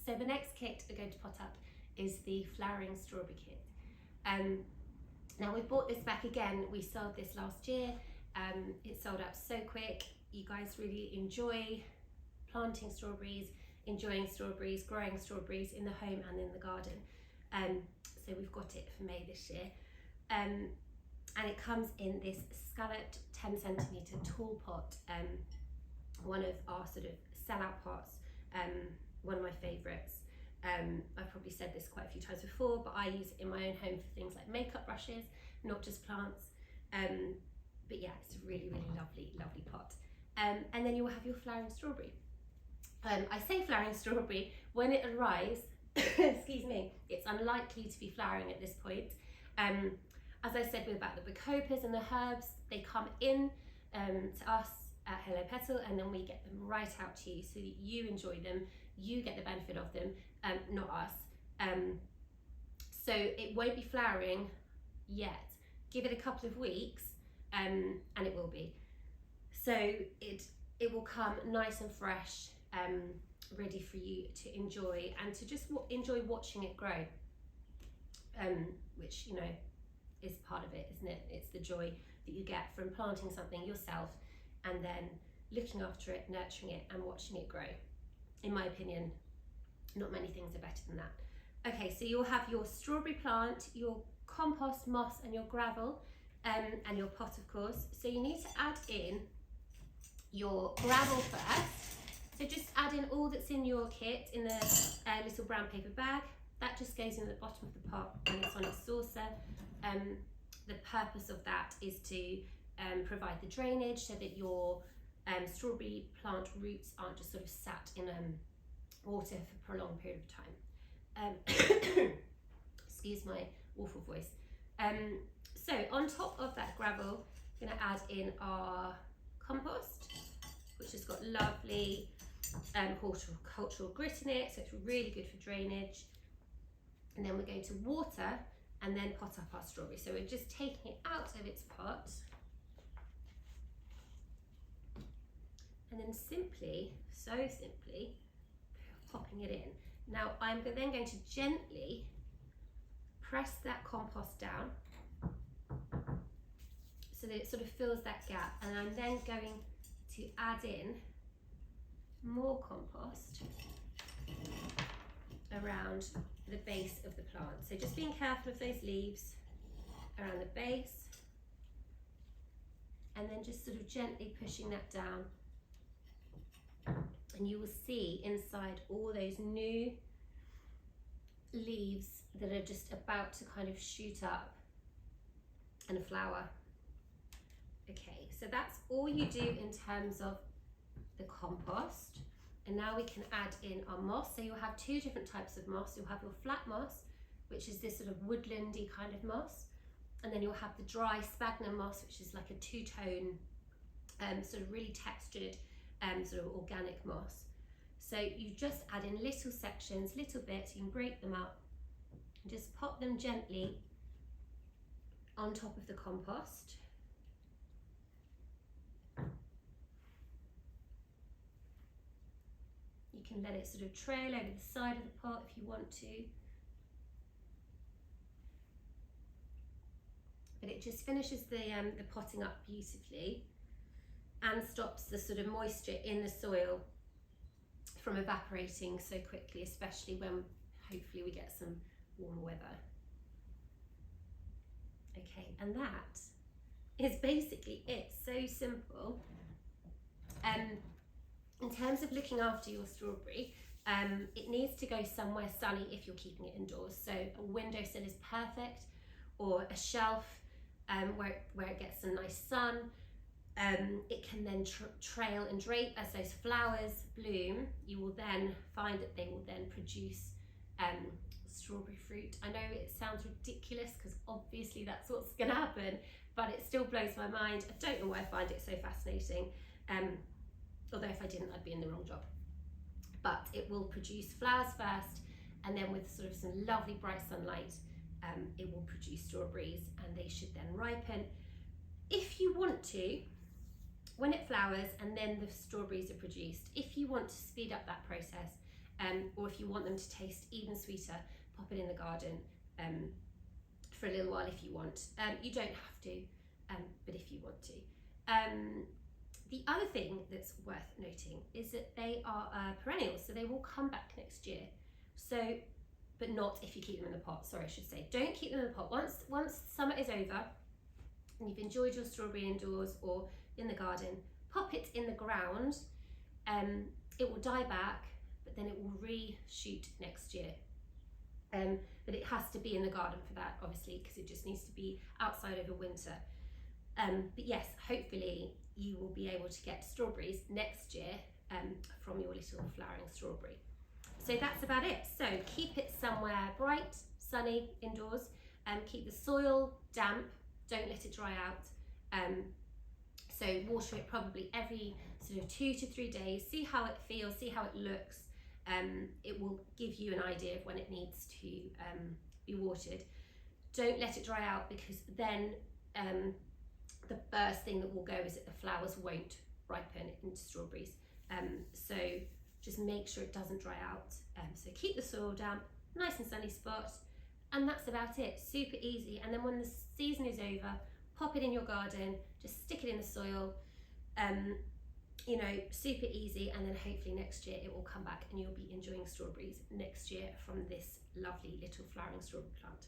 So the next kit we're going to pot up is the flowering strawberry kit. Now we bought this back again, we sold this last year. It sold out so quick. You guys really enjoy planting strawberries, enjoying strawberries, growing strawberries in the home and in the garden. So we've got it for May this year. And it comes in this scalloped 10 centimetre tall pot, one of our sort of sellout pots, one of my favourites. I've probably said this quite a few times before, but I use it in my own home for things like makeup brushes, not just plants. But yeah, it's a really, really lovely pot. And then you will have your flowering strawberry. I say flowering strawberry, when it arrives, excuse me, it's unlikely to be flowering at this point. As I said about the bacopas and the herbs, they come in to us at Hello Petal, and then we get them right out to you so that you enjoy them, you get the benefit of them, not us. So it won't be flowering yet. Give it a couple of weeks and it will be. So it will come nice and fresh, ready for you to enjoy and to just enjoy watching it grow, which, you know, is part of it, isn't it? It's the joy that you get from planting something yourself and then looking after it, nurturing it and watching it grow. In my opinion, not many things are better than that. Okay, so you'll have your strawberry plant, your compost, moss and your gravel, and your pot, of course. So you need to add in your gravel first. So just add in all that's in your kit in a little brown paper bag. That just goes in the bottom of the pot and it's on its saucer. The purpose of that is to provide the drainage so that your strawberry plant roots aren't just sort of sat in water for a prolonged period of time. Excuse my awful voice. So on top of that gravel, I'm going to add in our compost, which has got lovely horticultural grit in it, so it's really good for drainage. And then we're going to water and then pot up our strawberry. So we're just taking it out of its pot and then simply, so simply, popping it in. Now I'm then going to gently press that compost down so that it sort of fills that gap, and I'm then going to add in more compost around the base of the plant. So just being careful of those leaves around the base, and then just sort of gently pushing that down, and you will see inside all those new leaves that are just about to kind of shoot up and flower. Okay, so that's all you do in terms of the compost. And now we can add in our moss. So you'll have two different types of moss. You'll have your flat moss, which is this sort of woodlandy kind of moss. And then you'll have the dry sphagnum moss, which is like a two-tone, sort of really textured, sort of organic moss. So you just add in little sections, little bits, you can break them up, and just pop them gently on top of the compost. You can let it sort of trail over the side of the pot if you want to. But it just finishes the potting up beautifully and stops the sort of moisture in the soil from evaporating so quickly, especially when hopefully we get some warmer weather. Okay, and that is basically it. So simple. In terms of looking after your strawberry, it needs to go somewhere sunny if you're keeping it indoors. So a windowsill is perfect, or a shelf where it gets some nice sun. It can then trail and drape as those flowers bloom. You will then find that they will then produce strawberry fruit. I know it sounds ridiculous because obviously that's what's going to happen, but it still blows my mind. I don't know why I find it so fascinating. Although if I didn't, I'd be in the wrong job. But it will produce flowers first, and then with sort of some lovely bright sunlight, it will produce strawberries, and they should then ripen. If you want to, when it flowers and then the strawberries are produced, if you want to speed up that process or if you want them to taste even sweeter, pop it in the garden for a little while if you want. You don't have to, but if you want to. The other thing that's worth noting is that they are perennials, so they will come back next year. So, but not if you keep them in the pot. Sorry, I should say, don't keep them in the pot. Once summer is over and you've enjoyed your strawberry indoors or in the garden, pop it in the ground. It will die back, but then it will reshoot next year. But it has to be in the garden for that, obviously, because it just needs to be outside over winter. But yes, hopefully you will be able to get strawberries next year from your little flowering strawberry. So that's about it. So keep it somewhere bright, sunny indoors. Keep the soil damp, don't let it dry out. So water it probably every sort of 2 to 3 days. See how it feels, see how it looks. It will give you an idea of when it needs to be watered. Don't let it dry out, because then the first thing that will go is that the flowers won't ripen into strawberries. So just make sure it doesn't dry out. So keep the soil damp, nice and sunny spot, and that's about it. Super easy. And then when the season is over, pop it in your garden, just stick it in the soil. You know, super easy, and then hopefully next year it will come back and you'll be enjoying strawberries next year from this lovely little flowering strawberry plant.